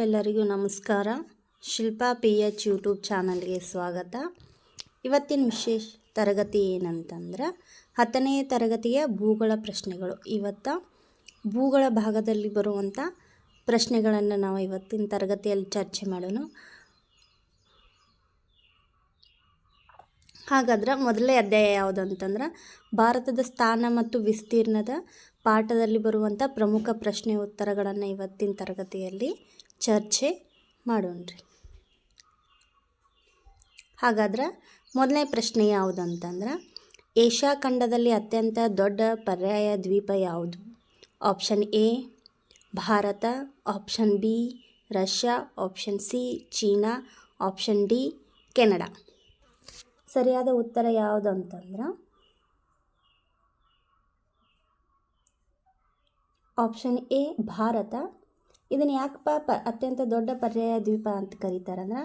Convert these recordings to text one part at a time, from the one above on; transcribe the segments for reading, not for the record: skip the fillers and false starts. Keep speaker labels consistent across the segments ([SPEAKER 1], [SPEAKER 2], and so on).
[SPEAKER 1] ಎಲ್ಲರಿಗೂ ನಮಸ್ಕಾರ. Shilpa PH YouTube ಚಾನಲ್ಗೆ ಸ್ವಾಗತ. ಇವತ್ತಿನ ವಿಶೇಷ ತರಗತಿ ಏನಂತಂದ್ರೆ 10ನೇ ತರಗತಿಯ ಭೂಗೋಳ ಪ್ರಶ್ನೆಗಳು. ಇವತ್ತು ಭೂಗೋಳ ಭಾಗದಲ್ಲಿ ಬರುವಂಥ ಪ್ರಶ್ನೆಗಳನ್ನು ನಾವು ಇವತ್ತಿನ ತರಗತಿಯಲ್ಲಿ ಚರ್ಚೆ ಮಾಡೋಣ. ಹಾಗಾದ್ರೆ ಮೊದಲನೇ ಅಧ್ಯಾಯ ಯಾವುದಂತಂದ್ರೆ ಭಾರತದ ಸ್ಥಾನ ಮತ್ತು ವಿಸ್ತೀರ್ಣದ ಪಾಠದಲ್ಲಿ ಬರುವಂಥ ಪ್ರಮುಖ ಪ್ರಶ್ನೆ ಉತ್ತರಗಳನ್ನು ಇವತ್ತಿನ ತರಗತಿಯಲ್ಲಿ ಚರ್ಚೆ ಮಾಡೋಣ್ರಿ. ಹಾಗಾದ್ರೆ ಮೊದಲನೇ ಪ್ರಶ್ನೆ ಯಾವುದಂತಂದ್ರೆ ಏಷ್ಯಾ ಖಂಡದಲ್ಲಿ ಅತ್ಯಂತ ದೊಡ್ಡ ಪರ್ಯಾಯ ದ್ವೀಪ ಯಾವುದು? Option A Bharat, option B Russia, option C China, option D Canada. ಸರಿಯಾದ ಉತ್ತರ ಯಾವುದು ಅಂತಂದ್ರೆ ಆಪ್ಷನ್ ಎ ಭಾರತ. ಇದನ್ನು ಯಾಕಪ್ಪ ಅತ್ಯಂತ ದೊಡ್ಡ ಪರ್ಯಾಯ ದ್ವೀಪ ಅಂತ ಕರೀತಾರಂದ್ರೆ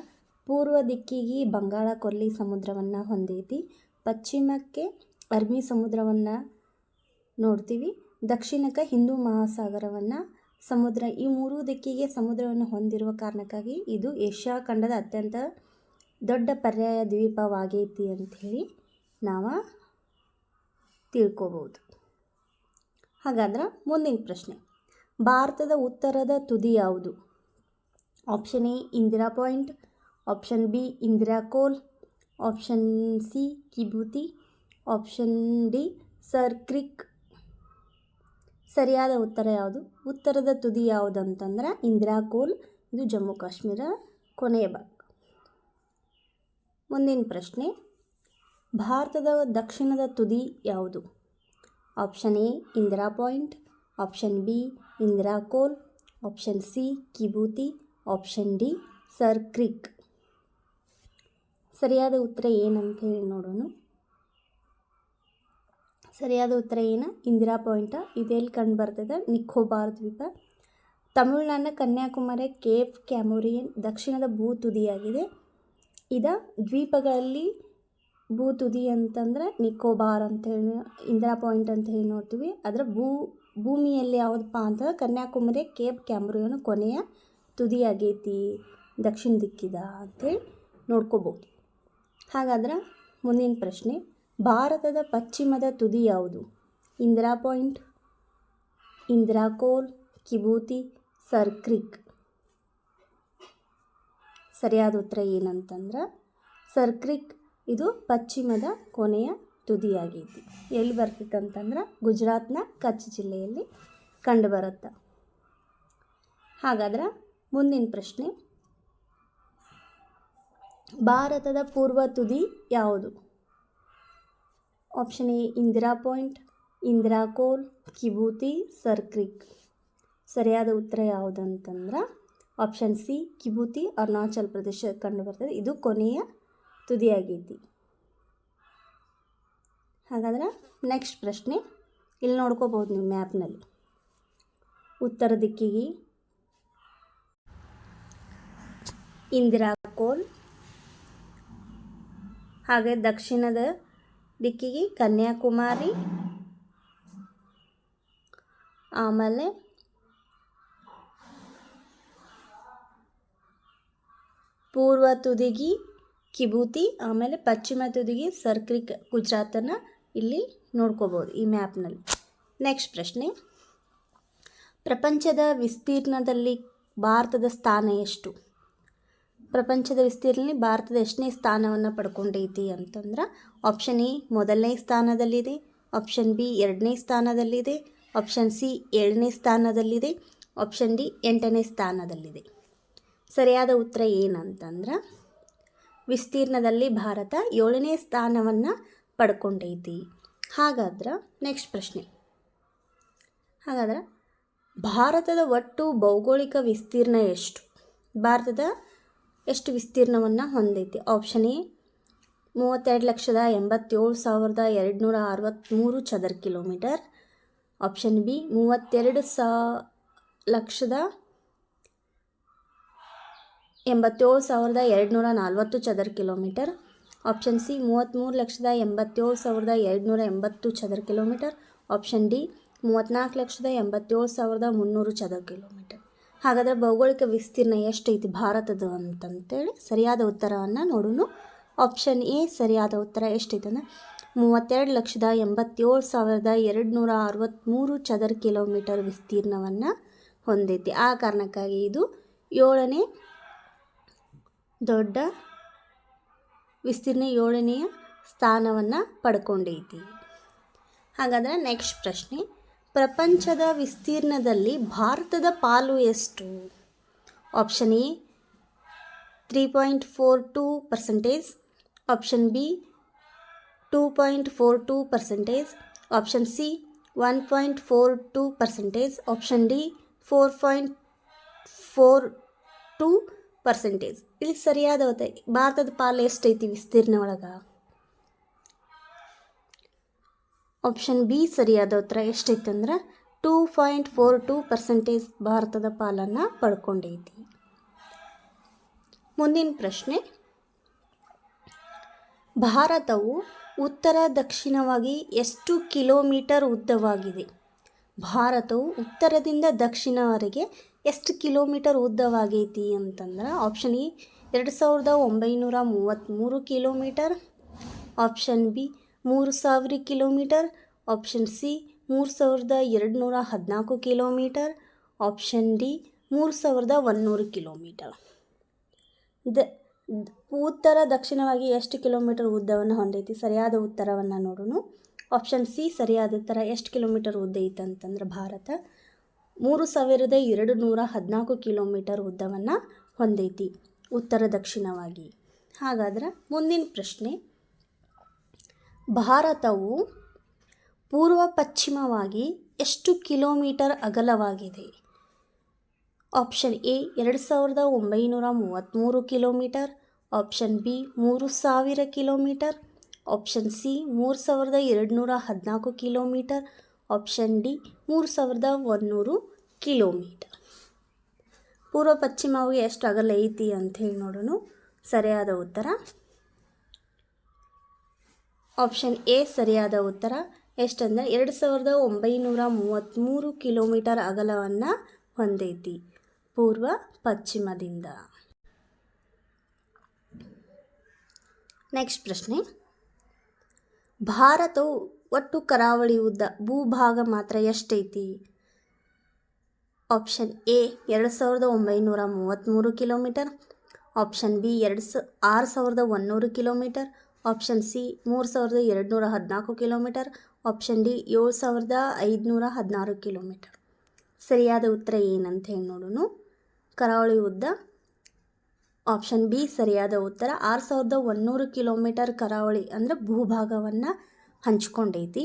[SPEAKER 1] ಪೂರ್ವ ದಿಕ್ಕಿಗೆ ಬಂಗಾಳ ಕೊಲ್ಲಿ ಸಮುದ್ರವನ್ನು ಹೊಂದೈತಿ, ಪಶ್ಚಿಮಕ್ಕೆ ಅರಬ್ಬಿ ಸಮುದ್ರವನ್ನು ನೋಡ್ತೀವಿ, ದಕ್ಷಿಣಕ್ಕೆ ಹಿಂದೂ ಮಹಾಸಾಗರವನ್ನು ಸಮುದ್ರ, ಈ ಮೂರೂ ದಿಕ್ಕಿಗೆ ಸಮುದ್ರವನ್ನು ಹೊಂದಿರುವ ಕಾರಣಕ್ಕಾಗಿ ಇದು ಏಷ್ಯಾ ಖಂಡದ ಅತ್ಯಂತ ದೊಡ್ಡ ಪರ್ಯಾಯ ದ್ವೀಪವಾಗೈತಿ ಅಂಥೇಳಿ ನಾವು ತಿಳ್ಕೊಬೋದು. ಹಾಗಾದ್ರೆ ಮುಂದಿನ ಪ್ರಶ್ನೆ, ಭಾರತದ ಉತ್ತರದ ತುದಿ ಯಾವುದು? Option A Indira Point, option B Indira Col, option C Kibithu, option D Sir Creek. ಸರಿಯಾದ ಉತ್ತರ ಯಾವುದು? ಉತ್ತರದ ತುದಿ ಯಾವುದು ಅಂತಂದ್ರೆ ಇಂದಿರಾ ಕೋಲ್. ಇದು ಜಮ್ಮು ಕಾಶ್ಮೀರ ಕೊನೆಯ ಭಾಗ. ಮುಂದಿನ ಪ್ರಶ್ನೆ, ಭಾರತದ ದಕ್ಷಿಣದ ತುದಿ ಯಾವುದು? Option A Indira Point, option B Indira Col, option C Kibithu, option D Sir Creek. ಸರಿಯಾದ ಉತ್ತರ ಏನಂತ ಹೇಳಿ ನೋಡೋಣ. ಸರಿಯಾದ ಉತ್ತರ ಏನು? ಇಂದಿರಾ ಪಾಯಿಂಟ್. ಇದೆಲ್ಲಿ ಕಂಡು ಬರ್ತದೆ? ನಿಕೋಬಾರ್ ದ್ವೀಪ, ತಮಿಳುನಾಡಿನ ಕನ್ಯಾಕುಮಾರಿ ಕೇಪ್ ಕ್ಯಾಮೋರಿಯನ್ ದಕ್ಷಿಣದ ಭೂ ತುದಿಯಾಗಿದೆ. ಇದು ದ್ವೀಪಗಳಲ್ಲಿ ಭೂ ತುದಿ ಅಂತಂದ್ರೆ ನಿಕೋಬಾರ್ ಅಂತ ಹೇಳಿ, ಇಂದಿರಾ ಪಾಯಿಂಟ್ ಅಂತ ಹೇಳಿ ನೋಡ್ತೀವಿ. ಅದರ ಭೂಮಿಯಲ್ಲಿ ಯಾವುದಪ್ಪ ಅಂತಂದ್ರೆ ಕನ್ಯಾಕುಮಾರಿ ಕೇಪ್ ಕ್ಯಾಮೋರಿಯನ್ ಕೊನೆಯ ತುದಿಯಾಗೈತಿ, ದಕ್ಷಿಣ ದಿಕ್ಕಿದ ಅಂಥೇಳಿ ನೋಡ್ಕೋಬೋದು. ಹಾಗಾದ್ರೆ ಮುಂದಿನ ಪ್ರಶ್ನೆ, ಭಾರತದ ಪಶ್ಚಿಮದ ತುದಿ ಯಾವುದು? ಇಂದಿರಾ ಪಾಯಿಂಟ್, ಇಂದಿರಾ ಕೋಲ್, ಕಿಬೂತಿ, ಸರ್ ಕ್ರಿಕ್. ಸರಿಯಾದ ಉತ್ತರ ಏನಂತಂದ್ರೆ ಸರ್ ಕ್ರಿಕ್. ಇದು ಪಶ್ಚಿಮದ ಕೊನೆಯ ತುದಿಯಾಗೈತಿ. ಎಲ್ಲಿ ಬರ್ತೈತೆ ಅಂತಂದ್ರೆ ಗುಜರಾತ್ನ ಕಚ್ ಜಿಲ್ಲೆಯಲ್ಲಿ ಕಂಡುಬರುತ್ತೆ. ಹಾಗಾದ್ರೆ ಮುಂದಿನ ಪ್ರಶ್ನೆ, ಭಾರತದ ಪೂರ್ವ ತುದಿ ಯಾವುದು? Option A Indira point, Indira ಕೋಲ್, ಕಿಬೂತಿ, ಸರ್ ಕ್ರಿಕ್. ಸರಿಯಾದ ಉತ್ತರ ಯಾವುದು ಅಂತಂದ್ರೆ ಆಪ್ಷನ್ ಸಿ ಕಿಬೂತಿ, ಅರುಣಾಚಲ್ ಪ್ರದೇಶ ಕಂಡು ಬರ್ತದೆ. ಇದು ಕೊನೆಯ ತುದಿಯಾಗೈತಿ. ಹಾಗಾದ್ರೆ ನೆಕ್ಸ್ಟ್ ಪ್ರಶ್ನೆ, ಇಲ್ಲಿ ನೋಡ್ಕೋಬೋದು ನೀವು ಮ್ಯಾಪ್ನಲ್ಲಿ. ಉತ್ತರ ದಿಕ್ಕಿಗೆ ಇಂದಿರಾ ಕೋಲ್, ಹಾಗೆ ದಕ್ಷಿಣದ ದಿಕ್ಕಿಗೆ ಕನ್ಯಾಕುಮಾರಿ, ಆಮೇಲೆ ಪೂರ್ವ ತುದಿಗೆ ಕಿಬೂತಿ, ಆಮೇಲೆ ಪಶ್ಚಿಮ ತುದಿಗೆ ಸರ್ ಕ್ರಿಕ್, ಗುಜರಾತನ್ನು ಇಲ್ಲಿ ನೋಡ್ಕೋಬೋದು ಈ ಮ್ಯಾಪ್ನಲ್ಲಿ. ನೆಕ್ಸ್ಟ್ ಪ್ರಶ್ನೆ, ಪ್ರಪಂಚದ ವಿಸ್ತೀರ್ಣದಲ್ಲಿ ಭಾರತದ ಸ್ಥಾನ ಎಷ್ಟು? ಪ್ರಪಂಚದ ವಿಸ್ತೀರ್ಣದಲ್ಲಿ ಭಾರತದ ಎಷ್ಟನೇ ಸ್ಥಾನವನ್ನು ಪಡ್ಕೊಂಡೈತಿ ಅಂತಂದ್ರೆ ಆಪ್ಷನ್ ಎ ಮೊದಲನೇ ಸ್ಥಾನದಲ್ಲಿದೆ, ಆಪ್ಷನ್ ಬಿ ಎರಡನೇ ಸ್ಥಾನದಲ್ಲಿದೆ, ಆಪ್ಷನ್ ಸಿ 7ನೇ ಸ್ಥಾನದಲ್ಲಿದೆ, ಆಪ್ಷನ್ ಡಿ 8ನೇ ಸ್ಥಾನದಲ್ಲಿದೆ. ಸರಿಯಾದ ಉತ್ತರ ಏನಂತಂದ್ರೆ ವಿಸ್ತೀರ್ಣದಲ್ಲಿ ಭಾರತ 7ನೇ ಸ್ಥಾನವನ್ನು ಪಡ್ಕೊಂಡೈತಿ. ಹಾಗಾದ್ರೆ ನೆಕ್ಸ್ಟ್ ಪ್ರಶ್ನೆ, ಹಾಗಾದ್ರೆ ಭಾರತದ ಒಟ್ಟು ಭೌಗೋಳಿಕ ವಿಸ್ತೀರ್ಣ ಎಷ್ಟು? ಭಾರತದ ಎಷ್ಟು ವಿಸ್ತೀರ್ಣವನ್ನು ಹೊಂದೈತಿ? ಆಪ್ಷನ್ ಎ 32,87,263 ಚದರ ಕಿಲೋಮೀಟರ್, ಆಪ್ಷನ್ ಬಿ 32,87,240 ಚದರ ಕಿಲೋಮೀಟರ್, ಆಪ್ಷನ್ ಸಿ 33,87,280 ಚದರ ಕಿಲೋಮೀಟರ್, ಆಪ್ಷನ್ ಡಿ 34,87,300 ಚದರ ಕಿಲೋಮೀಟರ್. ಹಾಗಾದರೆ ಭೌಗೋಳಿಕ ವಿಸ್ತೀರ್ಣ ಎಷ್ಟೈತಿ ಭಾರತದ ಅಂತಂತೇಳಿ ಸರಿಯಾದ ಉತ್ತರವನ್ನು ನೋಡೋಣ. ಆಪ್ಷನ್ ಎ ಸರಿಯಾದ ಉತ್ತರ ಎಷ್ಟೈತೆ ಅಂದರೆ 32,87,263 ಚದರ ಕಿಲೋಮೀಟರ್ ವಿಸ್ತೀರ್ಣವನ್ನು ಹೊಂದೈತಿ. ಆ ಕಾರಣಕ್ಕಾಗಿ ಇದು 7ನೇ ದೊಡ್ಡ ವಿಸ್ತೀರ್ಣ 7ನೆಯ ಸ್ಥಾನವನ್ನು ಪಡ್ಕೊಂಡೈತಿ. ಹಾಗಾದರೆ ನೆಕ್ಸ್ಟ್ ಪ್ರಶ್ನೆ, ಪ್ರಪಂಚದ ವಿಸ್ತೀರ್ಣದಲ್ಲಿ ಭಾರತದ ಪಾಲು ಎಷ್ಟು? Option A 3.42%, option B 2.42%, option C 1.42%, option D 4.42%. ಇಲ್ಲಿ ಸರಿಯಾದ ಉತ್ತರ ಭಾರತದ ಪಾಲು ಎಷ್ಟೈತಿ ವಿಸ್ತೀರ್ಣ ಒಳಗೆ? ಆಪ್ಷನ್ ಬಿ ಸರಿಯಾದ ಉತ್ತರ ಎಷ್ಟೈತೆ ಅಂದ್ರೆ 2.42% ಭಾರತದ ಪಾಲನ್ನು ಪಡ್ಕೊಂಡೈತಿ. ಮುಂದಿನ ಪ್ರಶ್ನೆ, ಭಾರತವು ಉತ್ತರ ದಕ್ಷಿಣವಾಗಿ ಎಷ್ಟು ಕಿಲೋಮೀಟರ್ ಉದ್ದವಾಗಿದೆ? ಭಾರತವು ಉತ್ತರದಿಂದ ದಕ್ಷಿಣವರೆಗೆ ಎಷ್ಟು ಕಿಲೋಮೀಟರ್ ಉದ್ದವಾಗೈತಿ ಅಂತಂದ್ರೆ option A 2,933 kilometre, option B 3,000 kilometre, option C 3,214 kilometre, option D 3,100 kilometre. ಉತ್ತರ ದಕ್ಷಿಣವಾಗಿ ಎಷ್ಟು ಕಿಲೋಮೀಟರ್ ಉದ್ದವನ್ನು ಹೊಂದೈತಿ? ಸರಿಯಾದ ಉತ್ತರವನ್ನು ನೋಡೋಣ. ಆಪ್ಷನ್ ಸಿ ಸರಿಯಾದ ಉತ್ತರ. ಎಷ್ಟು ಕಿಲೋಮೀಟರ್ ಉದ್ದ ಐತೆ ಅಂತಂದ್ರೆ ಭಾರತ 3,214 ಕಿಲೋಮೀಟರ್ ಉದ್ದವನ್ನು ಹೊಂದೈತಿ ಉತ್ತರ ದಕ್ಷಿಣವಾಗಿ. ಹಾಗಾದ್ರೆ ಮುಂದಿನ ಪ್ರಶ್ನೆ, ಭಾರತವು ಪೂರ್ವ ಪಶ್ಚಿಮವಾಗಿ ಎಷ್ಟು ಕಿಲೋಮೀಟರ್ ಅಗಲವಾಗಿದೆ? Option A 2,933 kilometre, option B 3,000 kilometre, option C 3,214 kilometre, option D 3,100 kilometre. ಪೂರ್ವ ಪಶ್ಚಿಮವಾಗಿ ಎಷ್ಟು ಅಗಲ ಐತಿ ಅಂಥೇಳಿ ನೋಡೋಣ. ಸರಿಯಾದ ಉತ್ತರ ಆಪ್ಷನ್ ಎ ಸರಿಯಾದ ಉತ್ತರ. ಎಷ್ಟಂದರೆ 2,933 ಕಿಲೋಮೀಟರ್ ಅಗಲವನ್ನು ಹೊಂದೈತಿ ಪೂರ್ವ ಪಶ್ಚಿಮದಿಂದ. ನೆಕ್ಸ್ಟ್ ಪ್ರಶ್ನೆ, ಭಾರತವು ಒಟ್ಟು ಕರಾವಳಿ ಉದ್ದ ಭೂಭಾಗ ಮಾತ್ರ ಎಷ್ಟೈತಿ? Option A 2,933 kilometre, option B 6,100 kilometre, option C 3,214 kilometre, option D 7,516 kilometre. ಸರಿಯಾದ ಉತ್ತರ ಏನಂತ ಹೇಳಿ ನೋಡೋಣ. ಕರಾವಳಿ ಉದ್ದ ಆಪ್ಷನ್ ಬಿ ಸರಿಯಾದ ಉತ್ತರ. 6,100 ಕಿಲೋಮೀಟರ್ ಕರಾವಳಿ ಅಂದರೆ ಭೂಭಾಗವನ್ನು ಹಂಚ್ಕೊಂಡೈತಿ.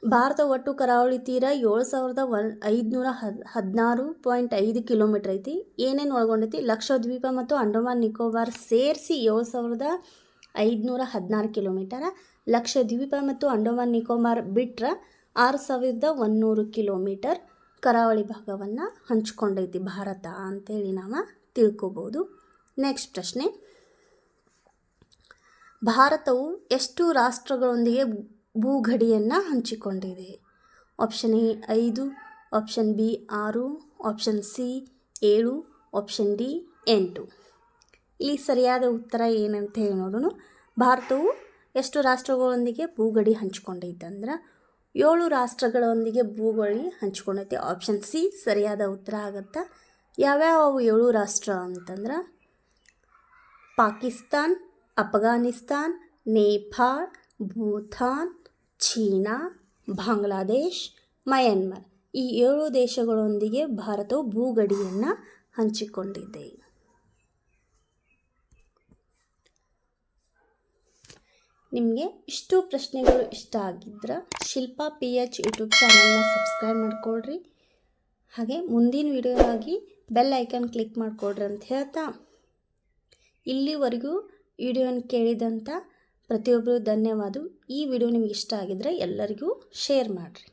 [SPEAKER 1] ಭಾರತ ಒಟ್ಟು ಕರಾವಳಿ ತೀರ 7,516.5 ಕಿಲೋಮೀಟರ್ ಐತಿ. ಏನೇನು ಒಳಗೊಂಡೈತಿ? ಲಕ್ಷದ್ವೀಪ ಮತ್ತು ಅಂಡಮಾನ್ ನಿಕೋಬಾರ್ ಸೇರಿಸಿ 7,516 ಕಿಲೋಮೀಟರ. ಲಕ್ಷದ್ವೀಪ ಮತ್ತು ಅಂಡಮಾನ್ ನಿಕೋಬಾರ್ ಬಿಟ್ಟರೆ 6,100 ಕಿಲೋಮೀಟರ್ ಕರಾವಳಿ ಭಾಗವನ್ನು ಹಂಚ್ಕೊಂಡೈತಿ ಭಾರತ ಅಂತೇಳಿ ನಾವು ತಿಳ್ಕೊಬೋದು. ನೆಕ್ಸ್ಟ್ ಪ್ರಶ್ನೆ, ಭಾರತವು ಎಷ್ಟು ರಾಷ್ಟ್ರಗಳೊಂದಿಗೆ ಭೂಗಡಿಯನ್ನು ಹಂಚಿಕೊಂಡಿದೆ? Option A 5, option B 6, option C 7, option D 8. ಇಲ್ಲಿ ಸರಿಯಾದ ಉತ್ತರ ಏನಂತ ಹೇಳಿ ನೋಡೋಣ. ಭಾರತವು ಎಷ್ಟು ರಾಷ್ಟ್ರಗಳೊಂದಿಗೆ ಭೂಗಡಿ ಹಂಚ್ಕೊಂಡೈತೆ ಅಂದ್ರೆ 7 ರಾಷ್ಟ್ರಗಳೊಂದಿಗೆ ಭೂಗಡಿ ಹಂಚ್ಕೊಂಡೈತೆ. ಆಪ್ಷನ್ ಸಿ ಸರಿಯಾದ ಉತ್ತರ ಆಗುತ್ತೆ. ಯಾವ್ಯಾವ 7 ರಾಷ್ಟ್ರ ಅಂತಂದ್ರೆ ಪಾಕಿಸ್ತಾನ್, ಅಫ್ಘಾನಿಸ್ತಾನ್, ನೇಪಾಳ, ಭೂತಾನ್, ಚೀನಾ, ಬಾಂಗ್ಲಾದೇಶ್, ಮಯನ್ಮಾರ್. ಈ 7 ದೇಶಗಳೊಂದಿಗೆ ಭಾರತವು ಭೂಗಡಿಯನ್ನು ಹಂಚಿಕೊಂಡಿದೆ. ನಿಮಗೆ ಇಷ್ಟು ಪ್ರಶ್ನೆಗಳು ಇಷ್ಟ ಆಗಿದ್ರೆ ಶಿಲ್ಪಾ PH ಯೂಟ್ಯೂಬ್ ಚಾನಲ್ನ ಸಬ್ಸ್ಕ್ರೈಬ್ ಮಾಡಿಕೊಡ್ರಿ. ಹಾಗೆ ಮುಂದಿನ ವಿಡಿಯೋಗಾಗಿ ಬೆಲ್ ಐಕನ್ ಕ್ಲಿಕ್ ಮಾಡಿಕೊಡ್ರಿ ಅಂತ ಹೇಳ್ತಾ, ಇಲ್ಲಿವರೆಗೂ ವಿಡಿಯೋನ ಕೇಳಿದಂಥ ಪ್ರತಿಯೊಬ್ಬರು ಧನ್ಯವಾದ. ಈ ವಿಡಿಯೋ ನಿಮ್ಗೆ ಇಷ್ಟ ಆಗಿದ್ರೆ ಎಲ್ಲರಿಗೂ ಶೇರ್ ಮಾಡಿರಿ.